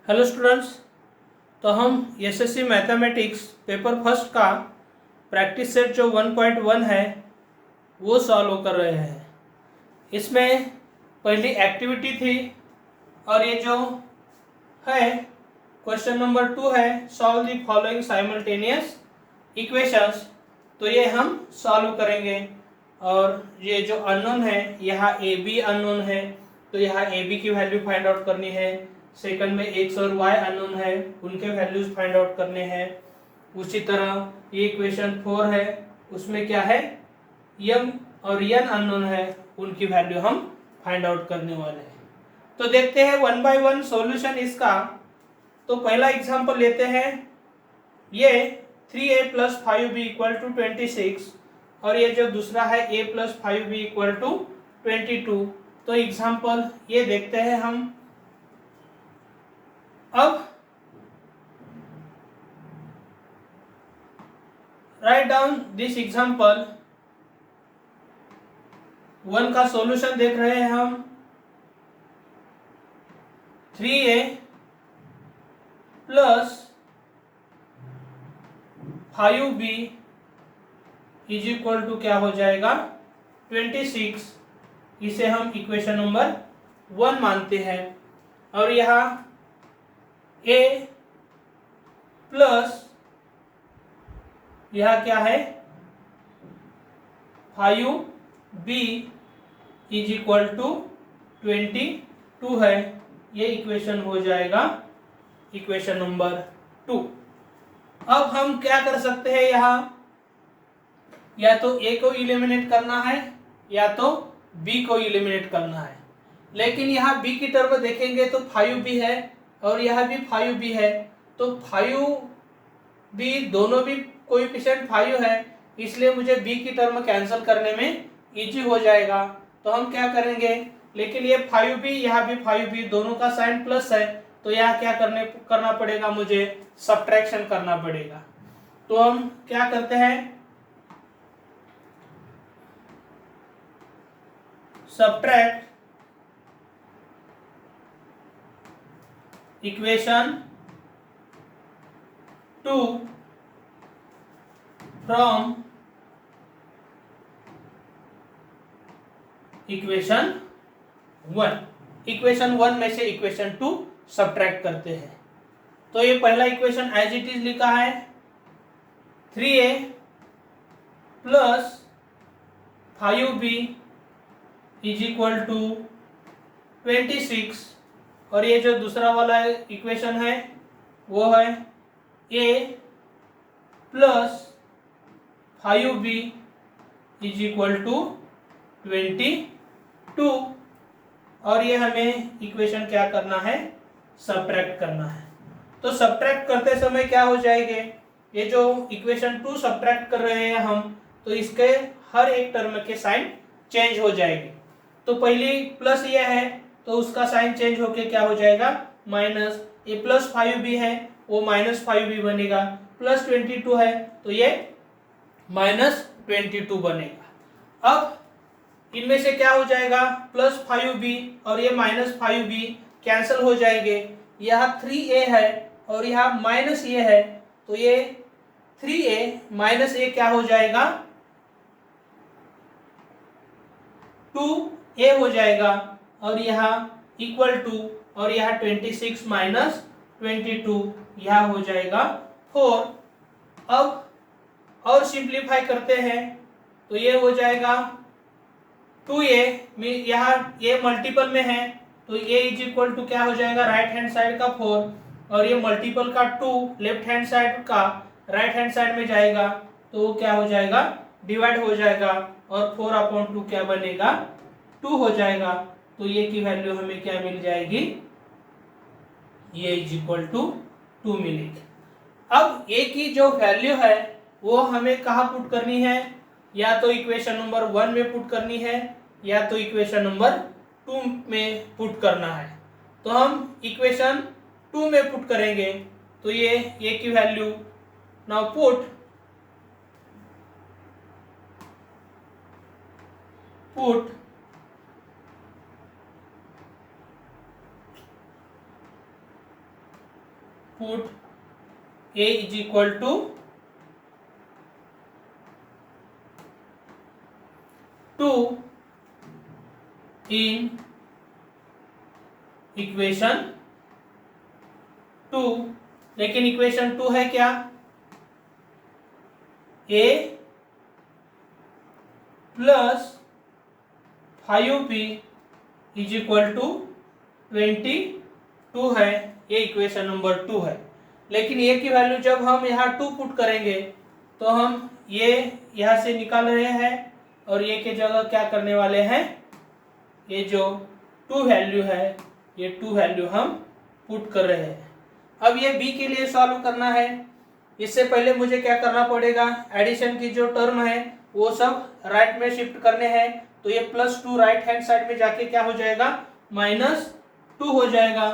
Hello students. तो हम SSC mathematics paper first का प्रैक्टिस सेट जो 1.1 है वो सॉल्व कर रहे हैं। इसमें पहली एक्टिविटी थी और ये जो है क्वेश्चन नंबर 2 है, solve the following simultaneous equations. तो ये हम सॉल्व करेंगे और ये जो अननोन है यहाँ ए बी अननोन है, तो यहाँ ए बी की वैल्यू फाइंड आउट करनी है। सेकंड में एक्स और वाई अननोन है, उनके वैल्यूज फाइंड आउट करने हैं। उसी तरह ये इक्वेशन 4 है, उसमें क्या है यम और यन अननोन है, उनकी वैल्यू हम फाइंड आउट करने वाले हैं। तो देखते हैं 1 बाय 1 सॉल्यूशन इसका। तो पहला एग्जांपल लेते हैं, ये 3a + 5b = 26 और ये जो दूसरा है a + 5b = 22। तो एग्जांपल ये देखते हैं हम। अब राइट डाउन दिस एग्जांपल। 1 का सॉल्यूशन देख रहे हैं हम। 3a + 5b = क्या हो जाएगा 26। इसे हम इक्वेशन नंबर 1 मानते हैं। और यहाँ a प्लस यह क्या है 5b = 22 है। ये इक्वेशन हो जाएगा इक्वेशन नंबर 2। अब हम क्या कर सकते हैं, यहाँ या तो a को इलिमिनेट करना है या तो b को इलिमिनेट करना है। लेकिन यहाँ b की टर्म देखेंगे तो 5b है और यह भी 5b है, तो 5b दोनों भी कोएफिशिएंट 5 है, इसलिए मुझे b की टर्म कैंसिल करने में इजी हो जाएगा। तो हम क्या करेंगे, लेकिन ये 5b यहाँ भी 5b दोनों का साइन प्लस है, तो यहाँ क्या करना पड़ेगा, मुझे सब्ट्रैक्शन करना पड़ेगा। तो हम क्या करते हैं, subtract equation 2 from equation 1। Equation 1 में से इक्वेशन 2 सब्ट्रैक्ट करते हैं। तो ये पहला इक्वेशन एज इट इज लिखा है, 3a + 5b = 26 और ये जो दूसरा वाला इक्वेशन है वो है a + 5b = 22 और ये हमें इक्वेशन क्या करना है, सब्ट्रैक्ट करना है। तो सब्ट्रैक्ट करते समय क्या हो जाएंगे, ये जो इक्वेशन 2 सब्ट्रैक्ट कर रहे हैं हम, तो इसके हर एक टर्म के साइन चेंज हो जाएंगे। तो पहली प्लस ये है तो उसका साइन चेंज होके क्या हो जाएगा माइनस। ये + 5b है वो -5b बनेगा, +22 है तो ये -22 बनेगा। अब इनमें से क्या हो जाएगा, +5b और ये -5b कैंसिल हो जाएंगे। यह 3a है और यह माइनस ये है, तो ये 3a - a क्या हो जाएगा 2a हो जाएगा और यहाँ इक्वल टू और यहाँ 26 - 22 यह हो जाएगा 4। अब और सिंप्लीफाई करते हैं तो ये हो जाएगा 2a में, यहाँ ये मल्टीपल में है तो a = क्या हो जाएगा राइट हैंड साइड का 4 और ये मल्टीपल का 2 लेफ्ट हैंड साइड का राइट हैंड साइड में जाएगा, तो क्या हो जाएगा डिवाइड हो जाएगा और 4/2 क्या बनेगा 2 हो जाएगा। तो ये की वैल्यू हमें क्या मिल जाएगी, ये = 2 मिलेगी। अब a की जो वैल्यू है वो हमें कहाँ पुट करनी है, या तो इक्वेशन नंबर 1 में पुट करनी है या तो इक्वेशन नंबर 2 में पुट करना है। तो हम इक्वेशन 2 में पुट करेंगे, तो ये a की value now put put a is equal to 2 in equation 2, लेकिन इक्वेशन 2 है क्या, a plus 5p is equal to 22 है, ये इक्वेशन नंबर 2 है। लेकिन ये की वैल्यू जब हम यहाँ 2 पुट करेंगे तो हम ये यहाँ से निकाल रहे हैं और ये के जगह क्या करने वाले हैं, ये जो 2 वैल्यू है ये 2 वैल्यू हम पुट कर रहे हैं। अब ये b के लिए सॉल्व करना है, इससे पहले मुझे क्या करना पड़ेगा, एडिशन की जो टर्म है वो सब राइट में शिफ्ट करने हैं। तो ये +2 राइट हैंड साइड में जाके क्या हो जाएगा, -2 हो जाएगा।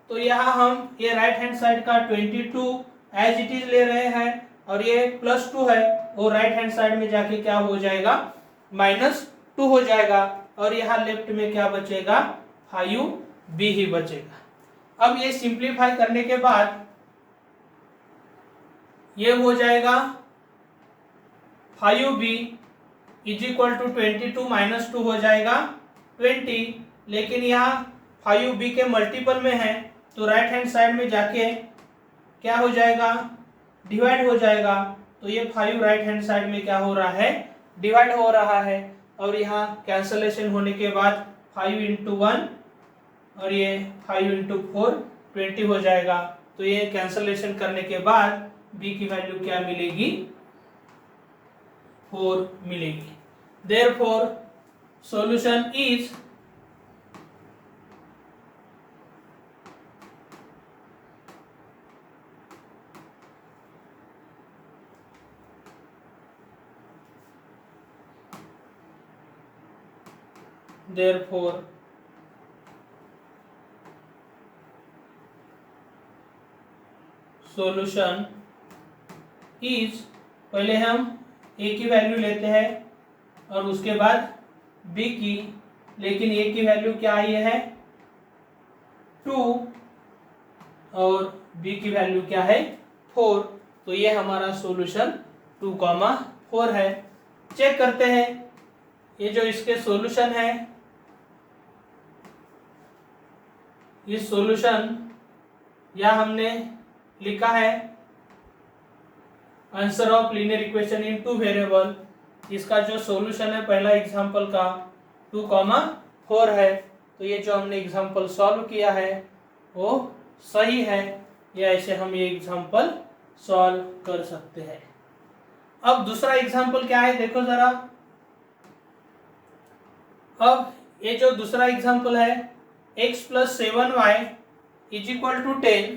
तो यहाँ हम ये राइट हैंड साइड का 22 एज इट इज ले रहे हैं और ये +2 है वो राइट हैंड साइड में जाके क्या हो जाएगा, -2 हो जाएगा। और यहाँ लेफ्ट में क्या बचेगा, 5b ही बचेगा। अब ये सिंप्लीफाई करने के बाद ये हो जाएगा 5b इज इक्वल टू 22 -2 हो जाएगा 20, लेकिन यहाँ 5b के मल्टीपल में है तो राइट हैंड साइड में जाके क्या हो जाएगा, डिवाइड हो जाएगा। तो ये 5 राइट हैंड साइड में क्या हो रहा है, डिवाइड हो रहा है। और यहाँ कैंसलेशन होने के बाद 5 इंटू 1 और ये 5 इंटू 4 20 हो जाएगा। तो ये कैंसलेशन करने के बाद b की वैल्यू क्या मिलेगी, 4 मिलेगी। Therefore solution is solution is, पहले हम a की वैल्यू लेते हैं और उसके बाद b की, लेकिन a की वैल्यू क्या आई है 2 और b की वैल्यू क्या है 4। तो ये हमारा सॉल्यूशन 2,4 है। चेक करते हैं ये जो इसके सॉल्यूशन है, इस सॉल्यूशन या हमने लिखा है answer of linear equation in 2 variable. इसका जो सॉल्यूशन है पहला एग्जांपल का 2,4 है। तो ये जो हमने एग्जांपल सॉल्व किया है वो सही है, या ऐसे हम ये एग्जांपल सॉल्व कर सकते हैं। अब दूसरा एग्जांपल क्या है देखो जरा। अब ये जो दूसरा एग्जांपल है x + 7y is equal to 10,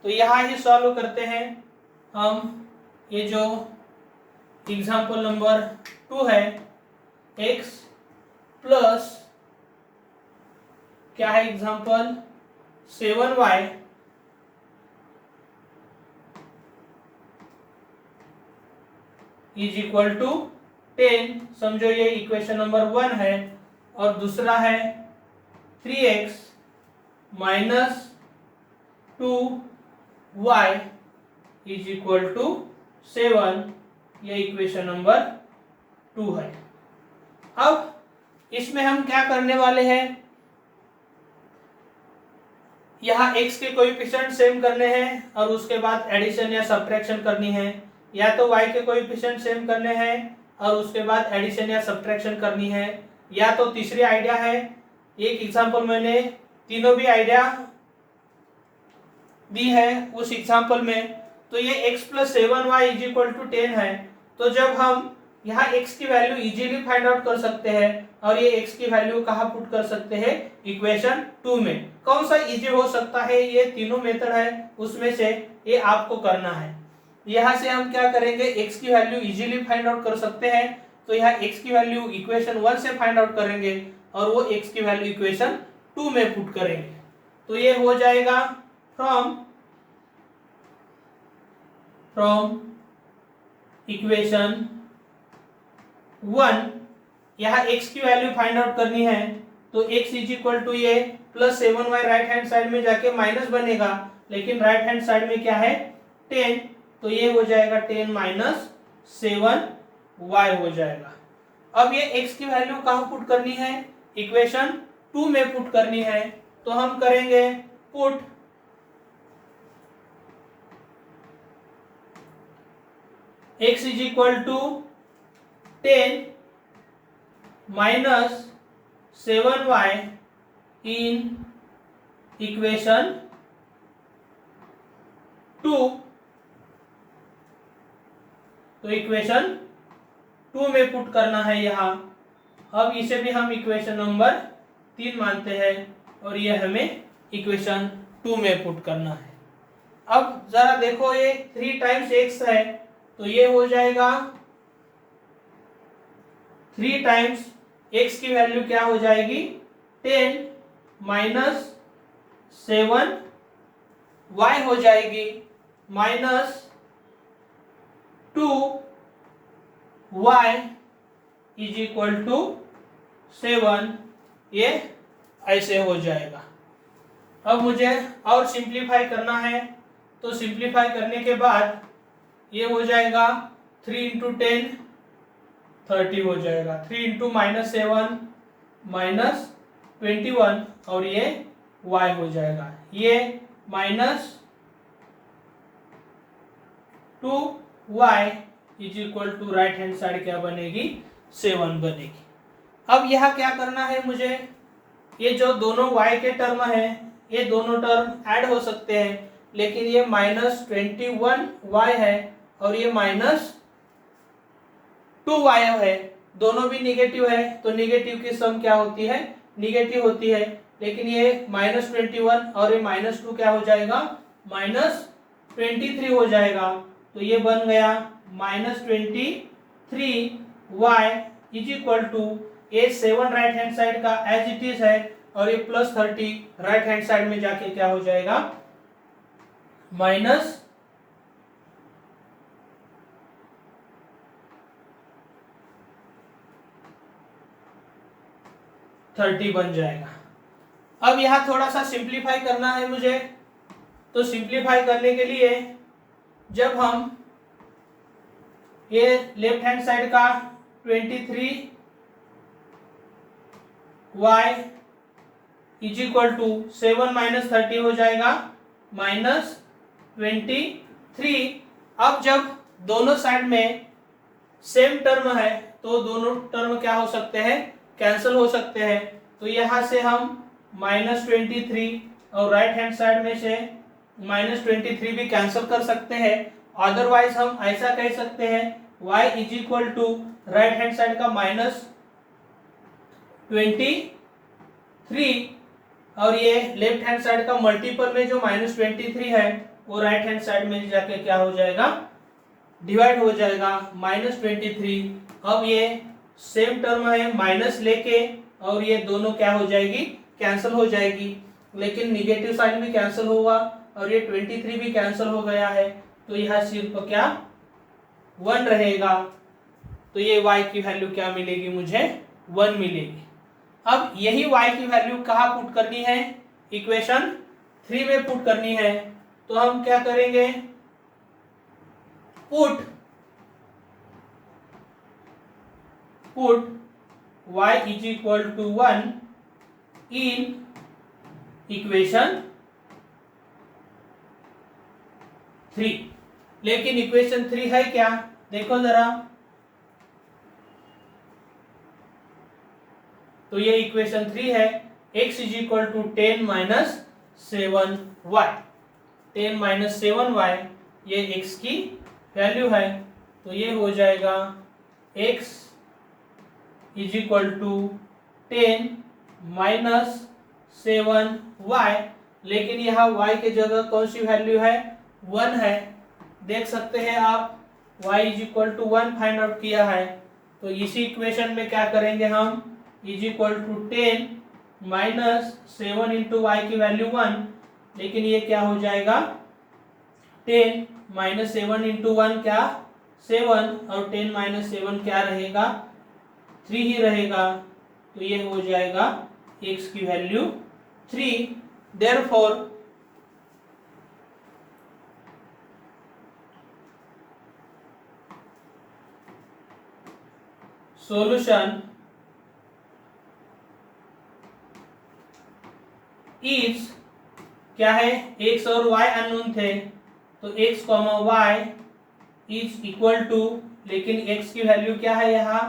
तो यहाँ ही सॉल्व करते हैं हम। ये जो एग्जांपल नंबर 2 है, x प्लस क्या है example 7y is equal to 10, समझो ये इक्वेशन नंबर 1 है। और दूसरा है 3x minus 2y is equal to 7, ये इक्वेशन नंबर 2 है। अब इसमें हम क्या करने वाले हैं, यहाँ x के कोएफिशिएंट सेम करने हैं और उसके बाद एडिशन या सब्ट्रैक्शन करनी है, या तो y के कोएफिशिएंट सेम करने हैं और उसके बाद एडिशन या सब्ट्रैक्शन करनी है, या तो तीसरी आइडिया है, एक एग्जांपल मैंने तीनों भी आइडिया दी है उस एग्जांपल में। तो ये x + 7y is equal to 10 है। तो जब हम यहाँ x की वैल्यू इजीली फाइंड आउट कर सकते हैं और ये x की वैल्यू कहाँ पुट कर सकते हैं, इक्वेशन 2 में। कौन सा इजी हो सकता है, ये तीनों मेथड है उसमें से ये आपको करना है। यहाँ से हम क्या करेंगे, x की वैल्यू इजीली फाइंड आउट कर सकते हैं, तो यहाँ x की वैल्यू इक्वेशन 1 से फाइंड आउट करेंगे और वो x की वैल्यू इक्वेशन 2 में पुट करेंगे। तो ये हो जाएगा फ्रॉम इक्वेशन 1, यहाँ x की वैल्यू फाइंड आउट करनी है, तो x इज इक्वल टू ये +7y राइट हैंड साइड में जाके माइनस बनेगा लेकिन राइट हैंड साइड में क्या है 10, तो ये हो जाएगा 10 माइनस 7y हो जाएगा। अब ये x की वैल्यू कहाँ पुट करनी है, इक्वेशन 2 में पुट करनी है, तो हम करेंगे put x is equal to 10 minus 7y in equation 2, तो इक्वेशन 2 में पुट करना है यहाँ। अब इसे भी हम इक्वेशन नंबर 3 मानते हैं और ये हमें इक्वेशन 2 में पुट करना है। अब जरा देखो ये 3 टाइम्स x है, तो ये हो जाएगा 3 टाइम्स x की वैल्यू क्या हो जाएगी 10 माइनस 7y हो जाएगी minus 2y is equal to 7, ये ऐसे हो जाएगा। अब मुझे और सिंप्लीफाई करना है, तो सिंप्लीफाई करने के बाद ये हो जाएगा 3 इंटू 10 30 हो जाएगा, 3 इंटू माइनस 7 माइनस 21 और ये y हो जाएगा, ये minus 2y is equal to right hand side क्या बनेगी 7 बनेगी। अब यहाँ क्या करना है मुझे, ये जो दोनों y के टर्म है ये दोनों टर्म ऐड हो सकते हैं, लेकिन ये माइनस 21y है और ये माइनस 2y है, दोनों भी निगेटिव है, तो निगेटिव की सम क्या होती है निगेटिव होती है, लेकिन ये माइनस 21 और ये माइनस 2 क्या हो जाएगा माइनस 23 हो जाएगा, तो ये बन गया minus 23y is equal to ये 7 राइट हैंड साइड का एज इट इज है और ये प्लस 30 राइट हैंड साइड में जाके क्या हो जाएगा माइनस 30 बन जाएगा। अब यहाँ थोड़ा सा सिंप्लीफाई करना है मुझे, तो सिंप्लीफाई करने के लिए जब हम ये लेफ्ट हैंड साइड का 23y is equal to 7 minus 30 हो जाएगा माइनस 23। अब जब दोनों साइड में सेम टर्म है तो दोनों टर्म क्या हो सकते हैं कैंसिल हो सकते हैं, तो यहाँ से हम माइनस 23 और राइट हैंड साइड में से माइनस 23 भी कैंसिल कर सकते हैं। अदरवाइज हम ऐसा कह सकते हैं y is equal to right hand side का माइनस 23 और ये लेफ्ट हैंड साइड का मल्टीपल में जो माइनस 23 है वो राइट हैंड साइड में जाके क्या हो जाएगा डिवाइड हो जाएगा माइनस 23। अब ये सेम टर्म है माइनस लेके और ये दोनों क्या हो जाएगी कैंसिल हो जाएगी, लेकिन निगेटिव साइड में कैंसिल होगा और ये 23 भी कैंसिल हो गया है, तो यह सिर्फ क्या 1 रहेगा, तो ये y की वैल्यू क्या मिलेगी मुझे 1 मिलेगी। अब यही y की वैल्यू कहाँ पुट करनी है इक्वेशन 3 में पुट करनी है, तो हम क्या करेंगे put y is equal to 1 in equation 3। लेकिन इक्वेशन 3 है क्या देखो जरा, तो ये इक्वेशन 3 है x is equal to 10 minus 7y, 10 minus 7y ये x की वैल्यू है, तो ये हो जाएगा x is equal to 10 minus 7y, लेकिन यहाँ y के जगह कौन सी वैल्यू है 1 है, देख सकते हैं आप y is equal to 1 find out किया है, तो इसी इक्वेशन में क्या करेंगे हम is equal to 10 minus 7 into Y की वैल्यू 1, लेकिन ये क्या हो जाएगा 10 माइनस 7 इंटू 1 क्या 7 और 10 माइनस 7 क्या रहेगा 3 ही रहेगा, तो ये हो जाएगा x की वैल्यू 3। देयरफॉर solution is क्या है, x और y अननोन थे, तो x, y is equal to, लेकिन x की वैल्यू क्या है यहाँ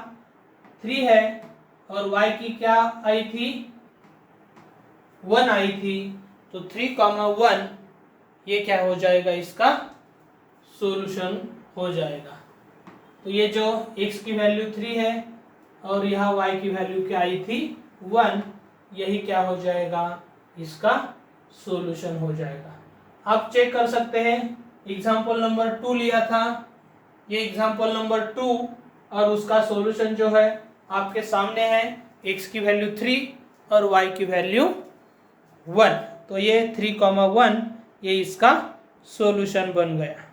3 है और y की क्या आई थी 1 आई थी, तो 3, 1 ये क्या हो जाएगा, इसका सॉल्यूशन हो जाएगा। तो ये जो x की वैल्यू 3 है और यहाँ y की वैल्यू क्या आई थी 1, यही क्या हो जाएगा, इसका सॉल्यूशन हो जाएगा। आप चेक कर सकते हैं, एग्जाम्पल नंबर 2 लिया था, ये एग्जाम्पल नंबर 2 और उसका सॉल्यूशन जो है आपके सामने है, x की वैल्यू 3 और y की वैल्यू 1, तो ये 3, 1 ये इसका सॉल्यूशन बन गया।